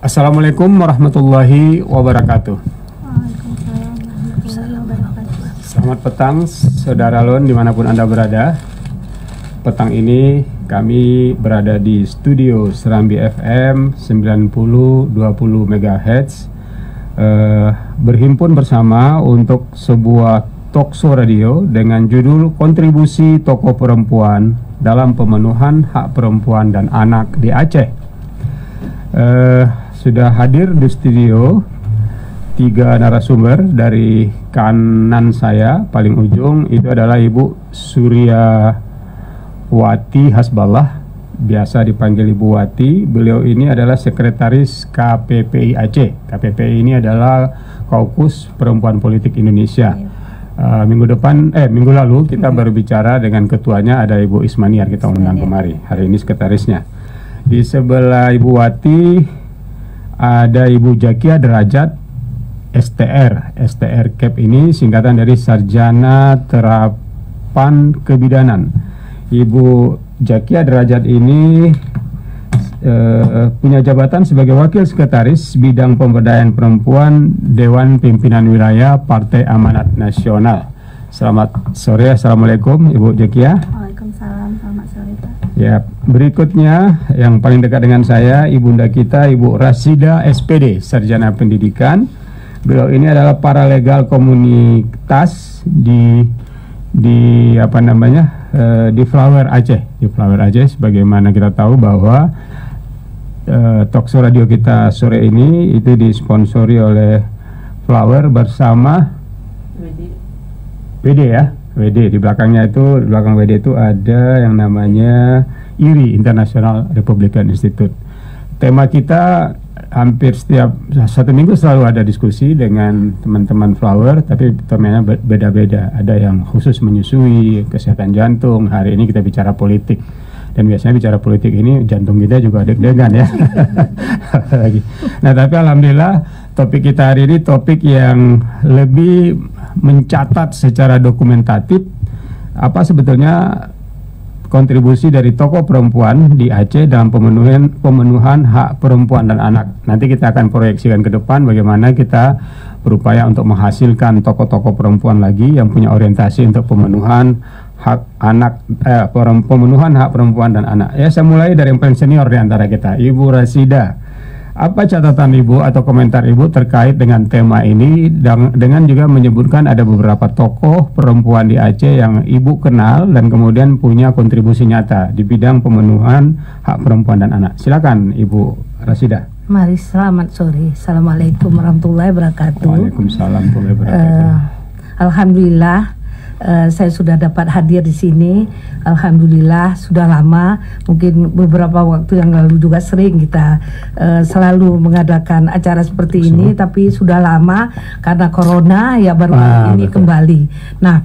Assalamualaikum warahmatullahi wabarakatuh. Waalaikumsalam warahmatullahi wabarakatuh. Selamat petang saudara Lon dimanapun Anda berada. Petang ini kami berada di studio Serambi FM 90-20 MHz, berhimpun bersama untuk sebuah talkshow radio dengan judul Kontribusi Tokoh Perempuan dalam Pemenuhan Hak Perempuan dan Anak di Aceh. Sudah hadir di studio 3 narasumber. Dari kanan saya paling ujung itu adalah Ibu Suryawati Hasballah, biasa dipanggil Ibu Wati. Beliau ini adalah sekretaris KPPI Aceh. KPPI ini adalah Kaukus Perempuan Politik Indonesia. Minggu lalu kita baru bicara dengan ketuanya, ada Ibu Ismaniar, kita undang kemari. Hari ini sekretarisnya. Di sebelah Ibu Wati ada Ibu Jakia Derajat STR. STR CAP ini singkatan dari Sarjana Terapan Kebidanan. Ibu Jakia Derajat ini punya jabatan sebagai Wakil Sekretaris Bidang Pemberdayaan Perempuan Dewan Pimpinan Wilayah Partai Amanat Nasional. Selamat sore, Assalamualaikum Ibu Jakia. Waalaikumsalam, selamat sore Pak. Ya, berikutnya yang paling dekat dengan saya, ibunda kita Ibu Rasida SPD, Sarjana Pendidikan. Beliau ini adalah paralegal komunitas di Flower Aceh. Di Flower Aceh, sebagaimana kita tahu bahwa talkshow radio kita sore ini itu disponsori oleh Flower bersama WD ya. WD di belakangnya itu, di belakang WD itu ada yang namanya IRI, International Republican Institute. Tema kita hampir setiap 1 minggu selalu ada diskusi dengan teman-teman Flower, tapi temanya beda-beda. Ada yang khusus menyusui, kesehatan jantung. Hari ini kita bicara politik. Dan biasanya bicara politik ini jantung kita juga deg-degan ya. Nah, tapi alhamdulillah topik kita hari ini topik yang lebih mencatat secara dokumentatif apa sebetulnya kontribusi dari tokoh perempuan di Aceh dalam pemenuhan hak perempuan dan anak. Nanti kita akan proyeksikan ke depan bagaimana kita berupaya untuk menghasilkan tokoh-tokoh perempuan lagi yang punya orientasi untuk pemenuhan hak anak, pemenuhan hak perempuan dan anak. Ya, saya mulai dari yang paling senior di antara kita, Ibu Rasida. Apa catatan Ibu atau komentar Ibu terkait dengan tema ini, dengan juga menyebutkan ada beberapa tokoh perempuan di Aceh yang Ibu kenal dan kemudian punya kontribusi nyata di bidang pemenuhan hak perempuan dan anak. Silakan Ibu Rasida. Mari, selamat sore. Assalamualaikum warahmatullahi wabarakatuh. Waalaikumsalam warahmatullahi wabarakatuh. Alhamdulillah, saya sudah dapat hadir di sini. Alhamdulillah, sudah lama, mungkin beberapa waktu yang lalu juga sering kita selalu mengadakan acara seperti ini, tapi sudah lama karena corona ya baru ini betul. Kembali. Nah,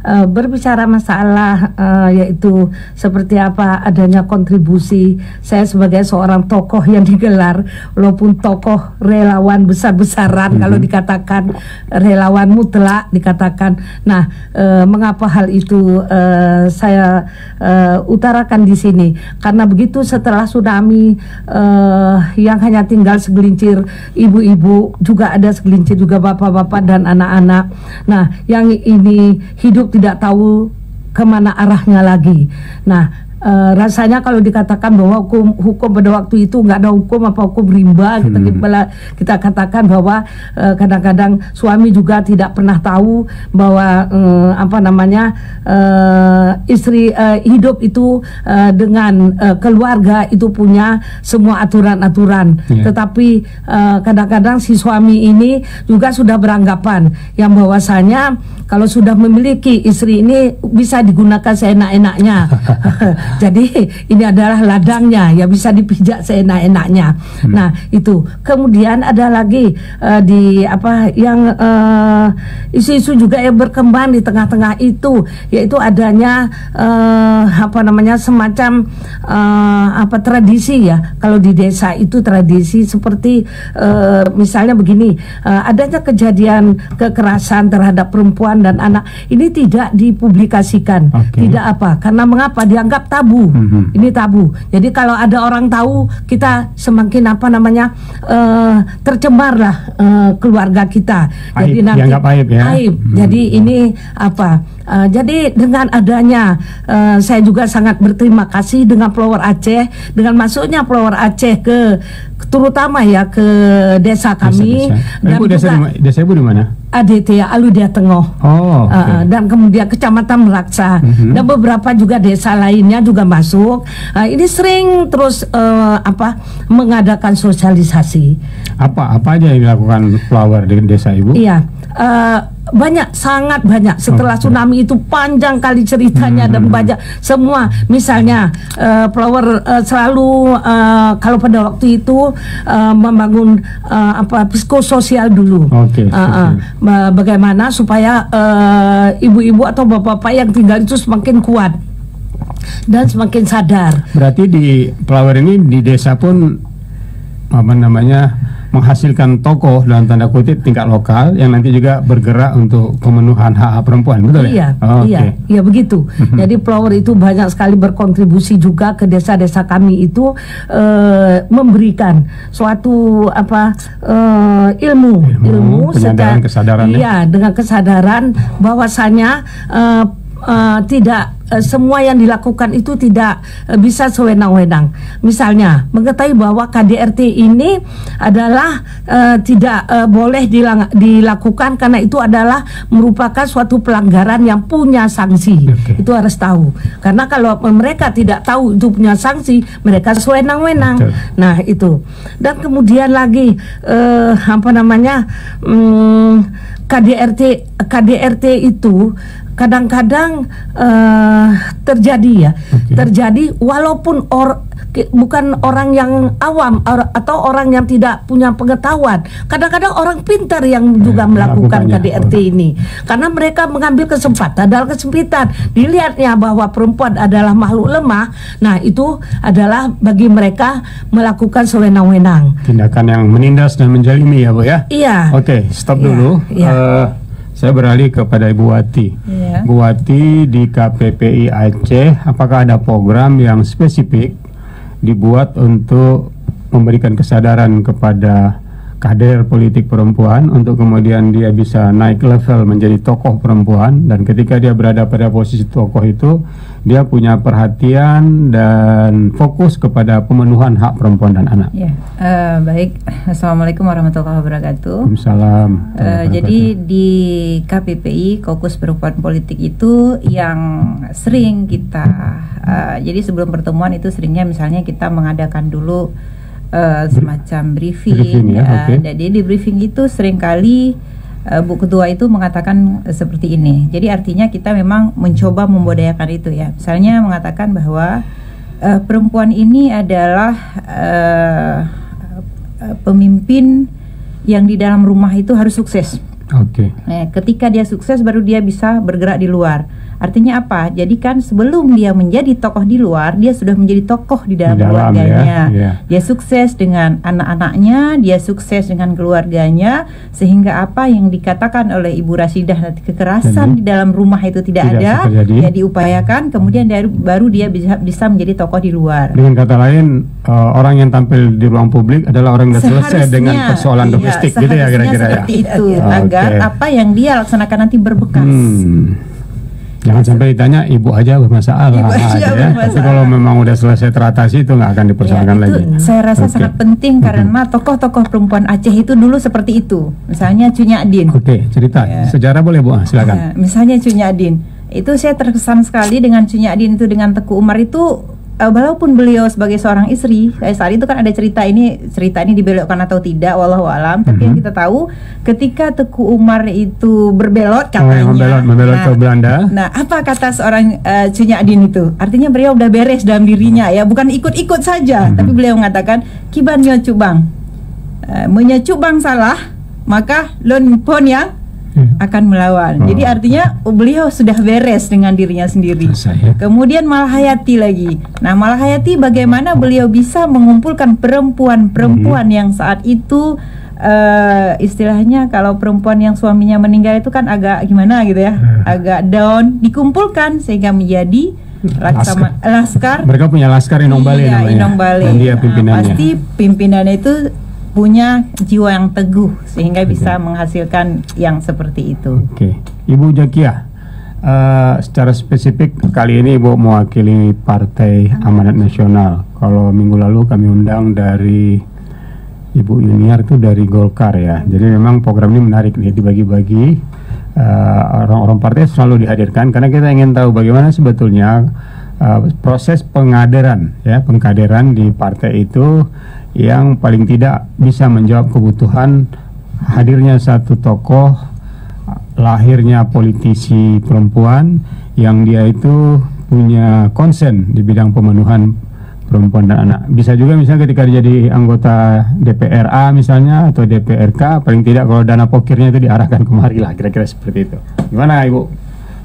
berbicara masalah yaitu seperti apa adanya kontribusi saya sebagai seorang tokoh yang digelar, walaupun tokoh relawan besar-besaran, kalau dikatakan relawan mutlak dikatakan. Nah, mengapa hal itu saya utarakan di sini? Karena begitu setelah tsunami yang hanya tinggal segelincir ibu-ibu, juga ada segelincir juga bapak-bapak dan anak-anak. Nah, yang ini hidup tidak tahu kemana arahnya lagi. Nah, rasanya kalau dikatakan bahwa hukum pada waktu itu nggak ada hukum, apa hukum rimba, kita katakan bahwa kadang-kadang suami juga tidak pernah tahu bahwa istri hidup itu dengan keluarga itu punya semua aturan-aturan, tetapi kadang-kadang si suami ini juga sudah beranggapan yang bahwasanya kalau sudah memiliki istri ini bisa digunakan seenak-enaknya. Jadi ini adalah ladangnya, ya bisa dipijak seenak-enaknya. Nah, itu. Kemudian ada lagi isu-isu juga yang berkembang di tengah-tengah itu, yaitu adanya semacam tradisi ya. Kalau di desa itu tradisi seperti misalnya begini, adanya kejadian kekerasan terhadap perempuan perempuan dan anak ini tidak dipublikasikan. Tidak apa? Karena mengapa? Dianggap tabu. Ini tabu. Jadi kalau ada orang tahu, kita semakin apa namanya tercemarlah keluarga kita. Jadi nanti dianggap aib ya. Aib. Jadi ini apa? Jadi dengan adanya saya juga sangat berterima kasih dengan Flower Aceh, dengan masuknya Flower Aceh ke terutama ya ke desa kami. Dan Ibu desa Ibu di mana? ADT Aludia Tengah. Dan kemudian Kecamatan Meraksa dan beberapa juga desa lainnya juga masuk. Ini sering terus mengadakan sosialisasi. Apa aja yang dilakukan Flower di desa Ibu? Iya. Banyak, sangat banyak. Setelah tsunami itu panjang kali ceritanya dan banyak semua. Misalnya Flower selalu kalau pada waktu itu membangun psikososial dulu. Bagaimana supaya ibu-ibu atau bapak-bapak yang tinggal itu semakin kuat dan semakin sadar. Berarti di Flower ini di desa pun menghasilkan tokoh dalam tanda kutip tingkat lokal yang nanti juga bergerak untuk pemenuhan hak-hak perempuan, betul ya? Iya begitu. Jadi Flower itu banyak sekali berkontribusi juga ke desa-desa kami itu memberikan suatu ilmu penyadaran, kesadaran. Iya, dengan kesadaran bahwasanya tidak semua yang dilakukan itu tidak bisa sewenang-wenang. Misalnya mengetahui bahwa KDRT ini adalah tidak boleh dilakukan karena itu adalah merupakan suatu pelanggaran yang punya sanksi. Itu harus tahu. Karena kalau mereka tidak tahu itu punya sanksi, mereka sewenang-wenang. Nah itu. Dan kemudian lagi KDRT itu kadang-kadang terjadi walaupun bukan orang yang awam atau orang yang tidak punya pengetahuan, kadang-kadang orang pintar yang juga melakukan KDRT ini karena mereka mengambil kesempatan dalam kesempitan, dilihatnya bahwa perempuan adalah makhluk lemah. Nah itu adalah bagi mereka melakukan sewenang-wenang, tindakan yang menindas dan menjalimi ya Bu ya. Iya. Stop dulu. Saya beralih kepada Ibu Wati. Bu Wati, di KPPI Aceh, apakah ada program yang spesifik dibuat untuk memberikan kesadaran kepada kader politik perempuan untuk kemudian dia bisa naik level menjadi tokoh perempuan, dan ketika dia berada pada posisi tokoh itu dia punya perhatian dan fokus kepada pemenuhan hak perempuan dan anak? Baik. Assalamualaikum warahmatullahi wabarakatuh. Waalaikumsalam. Jadi di KPPI, Kokus Perempuan Politik itu yang sering kita jadi sebelum pertemuan itu seringnya misalnya kita mengadakan dulu semacam briefing Jadi di briefing itu seringkali Bu Ketua itu mengatakan seperti ini. Jadi artinya kita memang mencoba membudayakan itu ya. Misalnya mengatakan bahwa perempuan ini adalah pemimpin yang di dalam rumah itu harus sukses. Ketika dia sukses baru dia bisa bergerak di luar. Artinya apa? Jadi kan sebelum dia menjadi tokoh di luar, dia sudah menjadi tokoh di dalam keluarganya. Dia sukses dengan anak-anaknya, dia sukses dengan keluarganya, sehingga apa yang dikatakan oleh Ibu Rasidah nanti kekerasan di dalam rumah itu tidak ada, dia diupayakan, kemudian baru dia bisa menjadi tokoh di luar. Dengan kata lain, orang yang tampil di ruang publik adalah orang yang selesai dengan persoalan domestik, gitu ya kira-kira ya. Itu agar apa yang dia laksanakan nanti berbekas. Jangan sampai ditanya ibu aja bermasalah ya. Tapi kalau memang udah selesai teratasi itu nggak akan dipersoalkan lagi. Saya rasa sangat penting karena tokoh-tokoh perempuan Aceh itu dulu seperti itu. Misalnya Cunya Adin. Cerita sejarah boleh Bu, silakan. Misalnya Cunya Adin. Itu saya terkesan sekali dengan Cunya Adin itu, dengan Teku Umar itu. Walaupun beliau sebagai seorang istri, saat itu kan ada cerita ini dibelokkan atau tidak, wallahu alam. Tapi yang kita tahu ketika Teku Umar itu berbelot katanya, membelot ke Belanda. Nah, apa kata seorang Cunya Adin itu? Artinya beliau udah beres dalam dirinya ya, bukan ikut-ikut saja, tapi beliau mengatakan kiban nyo cubang, menyecubang salah, maka lon pon yang akan melawan. Jadi artinya beliau sudah beres dengan dirinya sendiri. Kemudian Malahayati lagi. Nah, Malahayati bagaimana beliau bisa mengumpulkan perempuan-perempuan yang saat itu istilahnya kalau perempuan yang suaminya meninggal itu kan agak gimana gitu ya, agak down, dikumpulkan sehingga menjadi laskar. Mereka punya laskar Inong Bale namanya. Inong Bale. Dan dia pimpinannya. Pasti pimpinannya itu punya jiwa yang teguh sehingga bisa menghasilkan yang seperti itu. Oke. Ibu Zakia, secara spesifik kali ini Ibu mewakili Partai Amanat Nasional. Kalau minggu lalu kami undang dari Ibu Yuniar itu dari Golkar ya. Jadi memang program ini menarik nih, dibagi-bagi. Orang-orang partai selalu dihadirkan karena kita ingin tahu bagaimana sebetulnya proses pengkaderan di partai itu yang paling tidak bisa menjawab kebutuhan hadirnya satu tokoh, lahirnya politisi perempuan yang dia itu punya konsen di bidang pemenuhan perempuan dan anak. Bisa juga misalnya ketika dia jadi anggota DPRA misalnya atau DPRK, paling tidak kalau dana pokirnya itu diarahkan kemari lah, kira-kira seperti itu. Gimana Ibu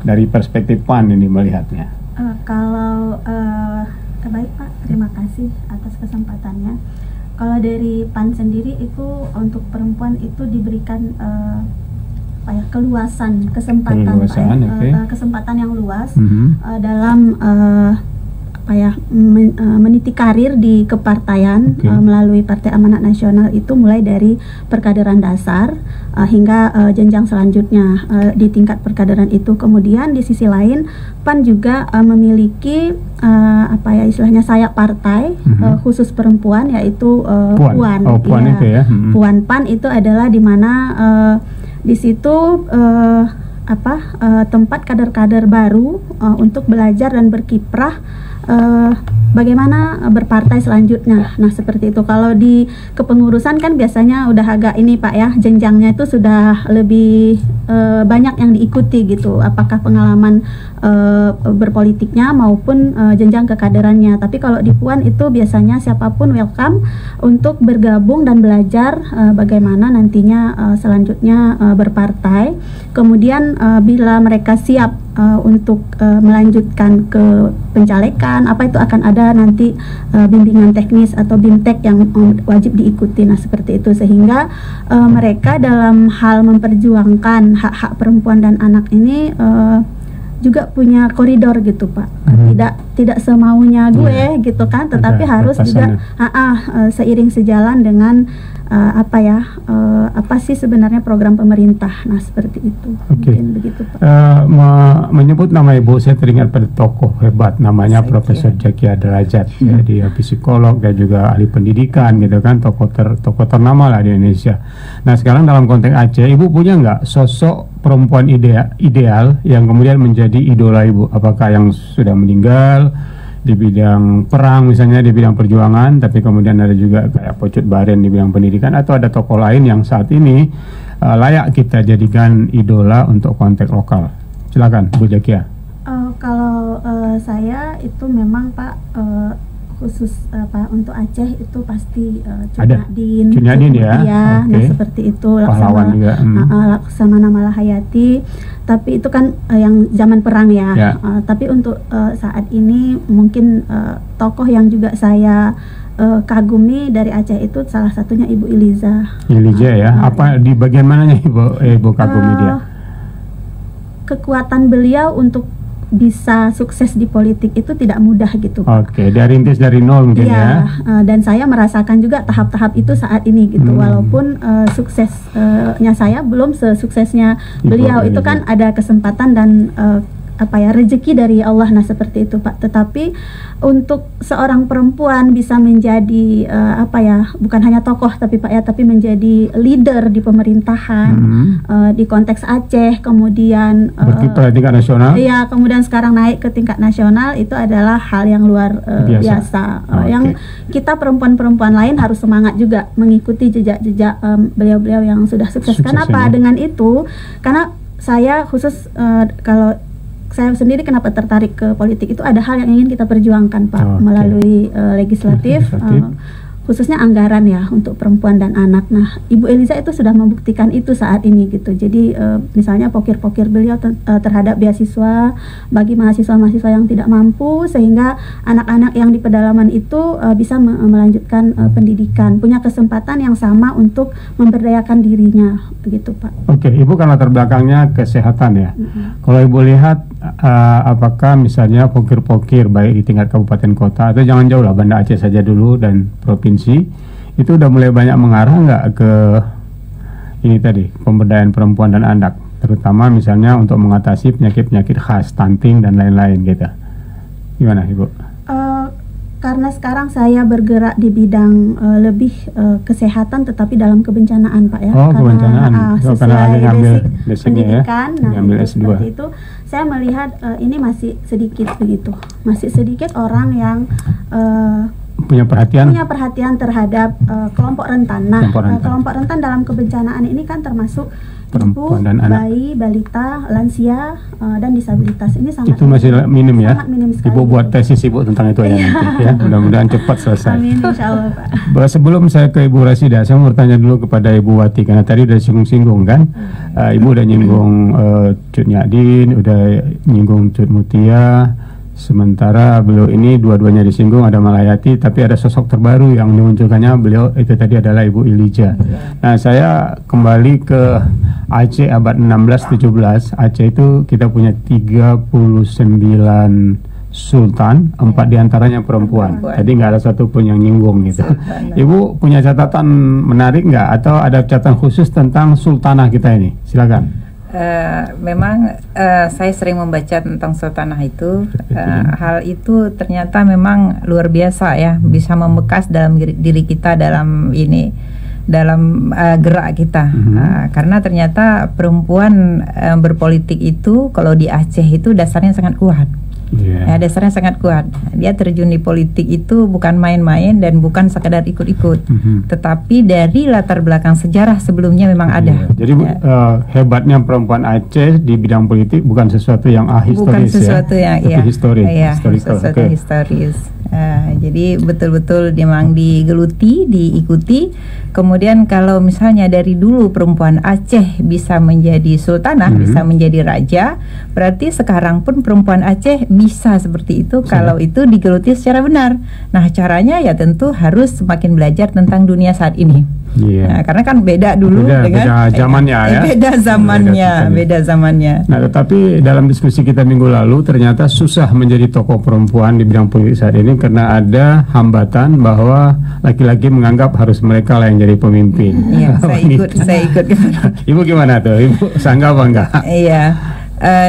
dari perspektif PAN ini melihatnya? Baik Pak, terima kasih atas kesempatannya. Kalau dari PAN sendiri itu untuk perempuan itu diberikan keluasan, kesempatan kesempatan yang luas dalam meniti karir di kepartaian melalui Partai Amanat Nasional itu mulai dari perkaderan dasar hingga jenjang selanjutnya di tingkat perkaderan itu. Kemudian di sisi lain PAN juga memiliki istilahnya sayap partai khusus perempuan, yaitu Puan. Puan itu ya. Puan PAN itu adalah di mana di situ tempat kader-kader baru untuk belajar dan berkiprah bagaimana berpartai selanjutnya. Nah seperti itu. Kalau di kepengurusan kan biasanya udah agak ini Pak ya, jenjangnya itu sudah lebih banyak yang diikuti gitu, apakah pengalaman berpolitiknya maupun jenjang kekaderannya. Tapi kalau di Puan itu biasanya siapapun welcome untuk bergabung dan belajar bagaimana nantinya selanjutnya berpartai. Kemudian bila mereka siap untuk melanjutkan ke pencalekan, itu akan ada nanti bimbingan teknis atau BIMTEK yang wajib diikuti. Nah seperti itu, sehingga mereka dalam hal memperjuangkan hak-hak perempuan dan anak ini juga punya koridor gitu Pak. Tidak semaunya gue gitu kan, tetapi harus juga seiring sejalan dengan apa sih sebenarnya program pemerintah. Nah seperti itu. Mungkin begitu Pak. Menyebut nama Ibu, saya teringat pada tokoh hebat namanya Profesor Zakia Derajat. Ya, dia psikolog dan juga ahli pendidikan gitu kan, tokoh ternama lah di Indonesia. Nah sekarang dalam konteks Aceh, Ibu punya nggak sosok perempuan ideal yang kemudian menjadi idola Ibu? Apakah yang sudah meninggal di bidang perang misalnya, di bidang perjuangan, tapi kemudian ada juga kayak Pocut Baren di bidang pendidikan, atau ada tokoh lain yang saat ini layak kita jadikan idola untuk konteks lokal? Silakan Bu Zakia. Kalau saya itu memang Pak khusus untuk Aceh itu pasti Cunyadin ya. Nah seperti itu, Laksamana Malahayati. Tapi itu kan yang zaman perang ya. Tapi untuk saat ini mungkin tokoh yang juga saya kagumi dari Aceh itu salah satunya Ibu Iliza. Ya. Apa di bagian mananya Ibu kagumi dia? Kekuatan beliau untuk bisa sukses di politik itu tidak mudah gitu. Oke, dia rintis dari nol mungkin ya. Dan saya merasakan juga tahap-tahap itu saat ini gitu. Walaupun suksesnya saya belum sesuksesnya beliau. Itu kan ada kesempatan dan rezeki dari Allah. Nah seperti itu Pak. Tetapi untuk seorang perempuan bisa menjadi bukan hanya tokoh tapi Pak ya, tapi menjadi leader di pemerintahan di konteks Aceh, kemudian berkiprah di tingkat nasional. Iya, kemudian sekarang naik ke tingkat nasional, itu adalah hal yang luar biasa. Yang kita perempuan-perempuan lain harus semangat juga mengikuti jejak-jejak beliau-beliau yang sudah sukses. Kenapa dengan itu? Karena saya khusus kalau saya sendiri kenapa tertarik ke politik itu ada hal yang ingin kita perjuangkan Pak melalui legislatif. khususnya anggaran ya untuk perempuan dan anak. Nah, Ibu Eliza itu sudah membuktikan itu saat ini gitu. Jadi misalnya pokir-pokir beliau terhadap beasiswa bagi mahasiswa-mahasiswa yang tidak mampu, sehingga anak-anak yang di pedalaman itu bisa melanjutkan pendidikan, punya kesempatan yang sama untuk memberdayakan dirinya, begitu Pak. Oke, Ibu kan latar belakangnya kesehatan ya. Kalau Ibu lihat apakah misalnya pokir-pokir baik di tingkat kabupaten kota atau jangan jauh lah, Banda Aceh saja dulu dan provinsi, itu udah mulai banyak mengarah nggak ke ini tadi, pemberdayaan perempuan dan anak, terutama misalnya untuk mengatasi penyakit-penyakit khas, stunting dan lain-lain gitu. Gimana Ibu? Karena sekarang saya bergerak di bidang lebih kesehatan tetapi dalam kebencanaan Pak ya. Oh, kebencanaan. Sesuai ngambil basic pendidikan, ya? Ngambil S2. Seperti itu, saya melihat ini masih sedikit begitu. Masih sedikit orang yang punya perhatian terhadap kelompok rentan. Nah, kelompok rentan dalam kebencanaan ini kan termasuk perempuan ibu, dan anak, bayi, balita, lansia, dan disabilitas. Ini sangat itu masih minim ya. Sangat minim sekali. Ibu buat tesis Ibu tentang itu ya nanti ya. Mudah-mudahan cepat selesai. Amin, insya Allah Pak. Sebelum saya ke Ibu Rasida, saya mau bertanya dulu kepada Ibu Wati, karena tadi udah singgung-singgung kan. Ibu udah nyinggung Cut Nyadin, udah nyinggung Cut Mutia. Sementara beliau ini dua-duanya disinggung, ada Malayati, tapi ada sosok terbaru yang dimunculkannya beliau itu tadi adalah Ibu Elijah. Nah, saya kembali ke Aceh abad 16-17. Aceh itu kita punya 39 sultan, 4 diantaranya perempuan. Tadi nggak ada satupun yang nyinggung gitu. Ibu punya catatan menarik nggak, atau ada catatan khusus tentang sultanah kita ini? Silakan. Memang saya sering membaca tentang sultanah itu. Hal itu ternyata memang luar biasa ya, bisa membekas dalam diri kita dalam gerak kita. Karena ternyata perempuan berpolitik itu kalau di Aceh itu dasarnya sangat kuat. Ya, dasarnya sangat kuat. Dia terjun di politik itu bukan main-main dan bukan sekadar ikut-ikut, tetapi dari latar belakang sejarah sebelumnya memang ada. Jadi hebatnya perempuan Aceh di bidang politik bukan sesuatu yang ahistoris, bukan sesuatu yang historis. Sesuatu historis. Jadi betul-betul memang digeluti, diikuti. Kemudian kalau misalnya dari dulu perempuan Aceh bisa menjadi sultanah, bisa menjadi raja, berarti sekarang pun perempuan Aceh bisa seperti itu kalau itu digeluti secara benar. Nah, caranya ya tentu harus semakin belajar tentang dunia saat ini. Nah, karena kan beda dulu beda zamannya ya. Beda zamannya. Nah, tetapi dalam diskusi kita minggu lalu ternyata susah menjadi tokoh perempuan di bidang politik saat ini karena ada hambatan bahwa laki-laki menganggap harus mereka lah yang jadi pemimpin. Iya, saya ikut. Ibu gimana tuh? Ibu sanggup apa enggak? Iya.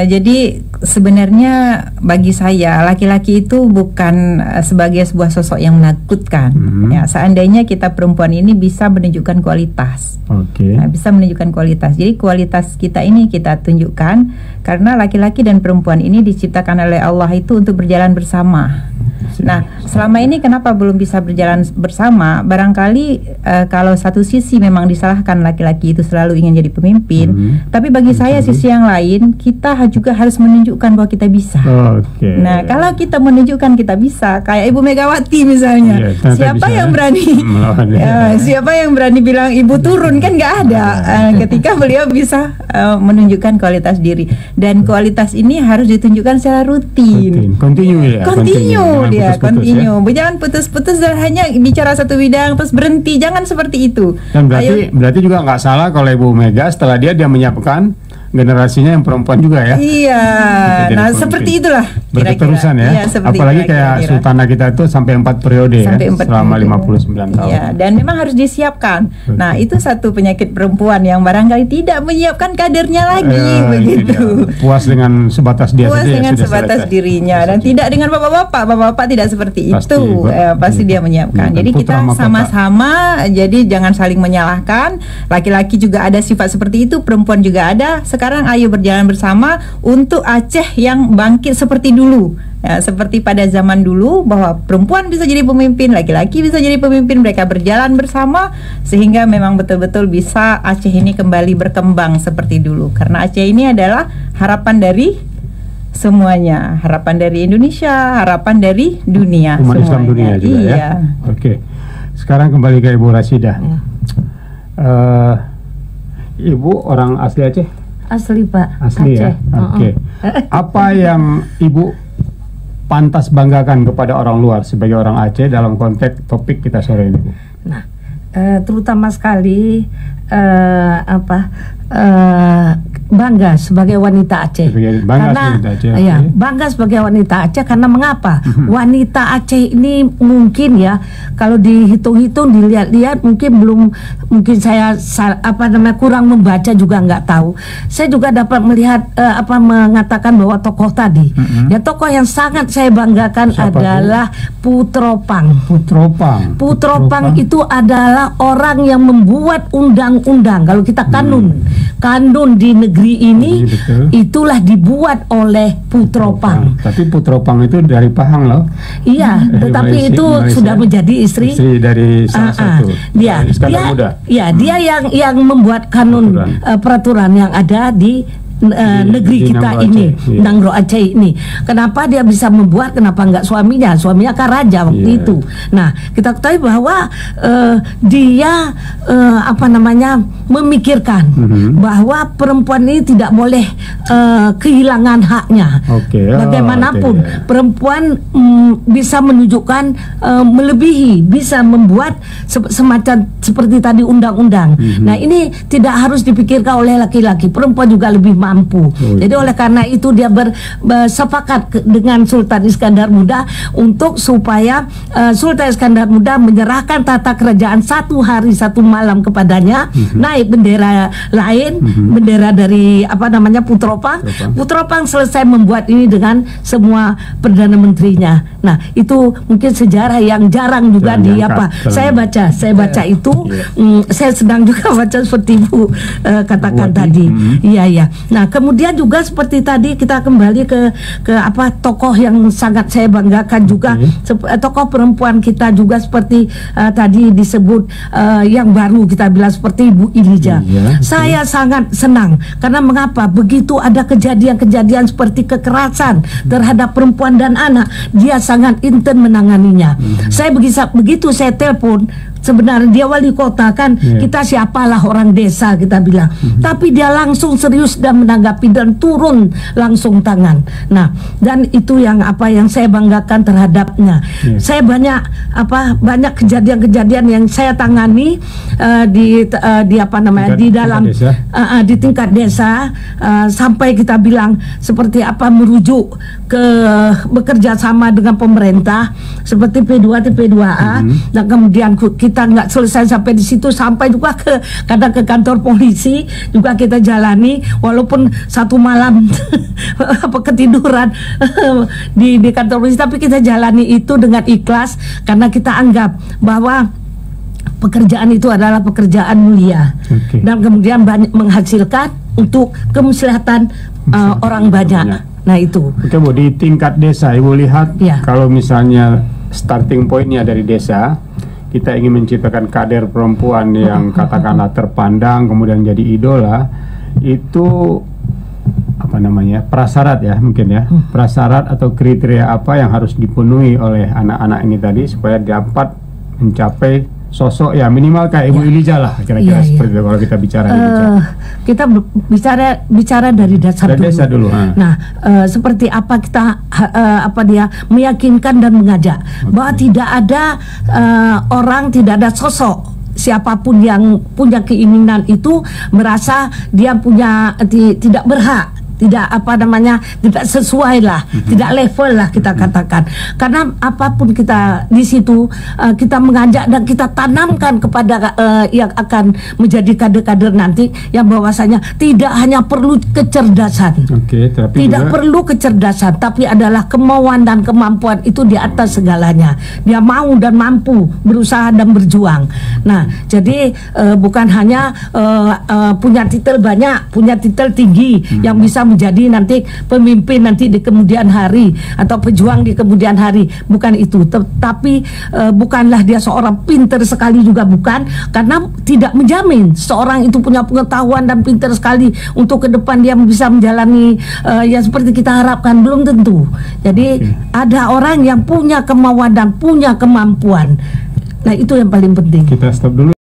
Jadi sebenarnya bagi saya laki-laki itu bukan sebagai sebuah sosok yang menakutkan. Ya, seandainya kita perempuan ini bisa menunjukkan kualitas. Bisa menunjukkan kualitas. Jadi kualitas kita ini kita tunjukkan karena laki-laki dan perempuan ini diciptakan oleh Allah itu untuk berjalan bersama. Nah, selama ini kenapa belum bisa berjalan bersama? Barangkali kalau satu sisi memang disalahkan laki-laki itu selalu ingin jadi pemimpin, tapi bagi saya sisi yang lain kita juga harus menunjukkan bahwa kita bisa. Nah, kalau kita menunjukkan kita bisa, kayak Ibu Megawati misalnya, siapa yang berani? Siapa yang berani bilang Ibu turun? Kan nggak ada. Ketika beliau bisa menunjukkan kualitas diri, dan kualitas ini harus ditunjukkan secara rutin. Continue dia. Jangan putus-putus dan hanya bicara satu bidang terus berhenti. Jangan seperti itu. Dan berarti juga nggak salah kalau Ibu Mega setelah dia menyiapkan generasinya yang perempuan juga ya. Iya. Nah, seperti itulah berketerusan ya. Apalagi kayak sultanah kita itu sampai 4 periode ya, selama 59 tahun. Iya, dan memang harus disiapkan. Nah, itu satu penyakit perempuan yang barangkali tidak menyiapkan kadernya lagi begitu. Puas dengan sebatas dia Puas dengan sebatas dirinya dan tidak dengan bapak-bapak. Bapak-bapak tidak seperti itu. Pasti dia menyiapkan. Jadi kita sama-sama, jadi jangan saling menyalahkan. Laki-laki juga ada sifat seperti itu, perempuan juga ada. Sekarang ayo berjalan bersama untuk Aceh yang bangkit seperti dulu. Ya, seperti pada zaman dulu bahwa perempuan bisa jadi pemimpin, laki-laki bisa jadi pemimpin, mereka berjalan bersama sehingga memang betul-betul bisa Aceh ini kembali berkembang seperti dulu. Karena Aceh ini adalah harapan dari semuanya, harapan dari Indonesia, harapan dari dunia, umat Islam dunia juga ya. Oke. Sekarang kembali ke Ibu Rashidah. Ya. Ibu orang asli Aceh? Asli Pak. Asli Aceh. ya. Oke. Apa yang Ibu pantas banggakan kepada orang luar sebagai orang Aceh dalam konteks topik kita sore ini, Bu? Nah, terutama sekali bangga sebagai wanita Aceh. Bangga sebagai wanita Aceh karena mengapa? Wanita Aceh ini mungkin ya kalau dihitung-hitung, dilihat-lihat mungkin saya kurang membaca juga nggak tahu. Saya juga dapat melihat mengatakan bahwa tokoh tadi, ya tokoh yang sangat saya banggakan adalah Putropang. Putropang itu adalah orang yang membuat undang-undang. Kalau kita kanun di negeri ini, itulah dibuat oleh Putropang. Tapi Putropang itu dari Pahang loh. Iya, tetapi itu Malaysia, sudah menjadi istri dari salah satu. Dia dia yang membuat kanun peraturan yang ada di negeri kita ini, Nangro Aceh ini. Kenapa dia bisa membuat? Kenapa enggak suaminya? Suaminya kan raja waktu itu. Nah, kita ketahui bahwa dia memikirkan bahwa perempuan ini tidak boleh kehilangan haknya. Bagaimanapun perempuan bisa menunjukkan melebihi, bisa membuat semacam seperti tadi undang-undang. Nah, ini tidak harus dipikirkan oleh laki-laki. Perempuan juga lebih mampu. Jadi oleh karena itu dia bersepakat dengan Sultan Iskandar Muda untuk supaya Sultan Iskandar Muda menyerahkan tata kerajaan 1 hari 1 malam kepadanya, naik bendera lain, bendera dari Putropang. Putropang selesai membuat ini dengan semua perdana menterinya. Nah, itu mungkin sejarah yang jarang juga saya baca itu. Saya sedang juga baca seperti Ibu katakan tadi. Iya. Nah, kemudian juga seperti tadi kita kembali ke tokoh yang sangat saya banggakan juga, tokoh perempuan kita juga seperti tadi disebut yang baru kita bilang seperti Ibu Elijah. Saya sangat senang karena mengapa? Begitu ada kejadian-kejadian seperti kekerasan terhadap perempuan dan anak, dia sangat intens menanganinya. Saya begitu saya telepon, sebenarnya dia wali kota kan, kita siapalah orang desa kita bilang, tapi dia langsung serius dan menanggapi dan turun langsung tangan. Nah, dan itu yang saya banggakan terhadapnya. Saya banyak kejadian-kejadian yang saya tangani di tingkat desa, sampai kita bilang seperti merujuk ke bekerja sama dengan pemerintah seperti P2 P2A, dan kemudian kita nggak selesai sampai di situ, sampai juga kadang ke kantor polisi juga kita jalani, walaupun 1 malam ketiduran di kantor polisi, tapi kita jalani itu dengan ikhlas karena kita anggap bahwa pekerjaan itu adalah pekerjaan mulia, dan kemudian banyak menghasilkan untuk kemaslahatan orang banyak. Nah itu. Oke Bu, di tingkat desa Ibu lihat kalau misalnya starting pointnya dari desa, kita ingin menciptakan kader perempuan yang katakanlah terpandang kemudian jadi idola, itu prasyarat ya mungkin ya, prasyarat atau kriteria apa yang harus dipenuhi oleh anak-anak ini tadi supaya dapat mencapai sosok ya minimal kayak Ibu Elijah lah kira-kira seperti itu kalau kita bicara kita bicara dari desa dulu. Nah, seperti apa kita dia meyakinkan dan mengajak bahwa tidak ada orang, tidak ada sosok siapapun yang punya keinginan itu merasa dia tidak berhak, tidak tidak sesuai lah, tidak level lah kita katakan. Karena apapun kita di situ kita mengajak dan kita tanamkan kepada yang akan menjadi kader-kader nanti, yang bahwasanya tidak hanya perlu kecerdasan, perlu kecerdasan, tapi adalah kemauan dan kemampuan itu di atas segalanya. Dia mau dan mampu berusaha dan berjuang. Nah, jadi bukan hanya punya titel banyak, punya titel tinggi yang bisa menjadi nanti pemimpin nanti di kemudian hari atau pejuang di kemudian hari, bukan itu. Tetapi bukanlah dia seorang pinter sekali juga, bukan, karena tidak menjamin seorang itu punya pengetahuan dan pinter sekali untuk ke depan dia bisa menjalani yang seperti kita harapkan, belum tentu. Jadi ada orang yang punya kemauan dan punya kemampuan. Nah, itu yang paling penting. Kita stop dulu.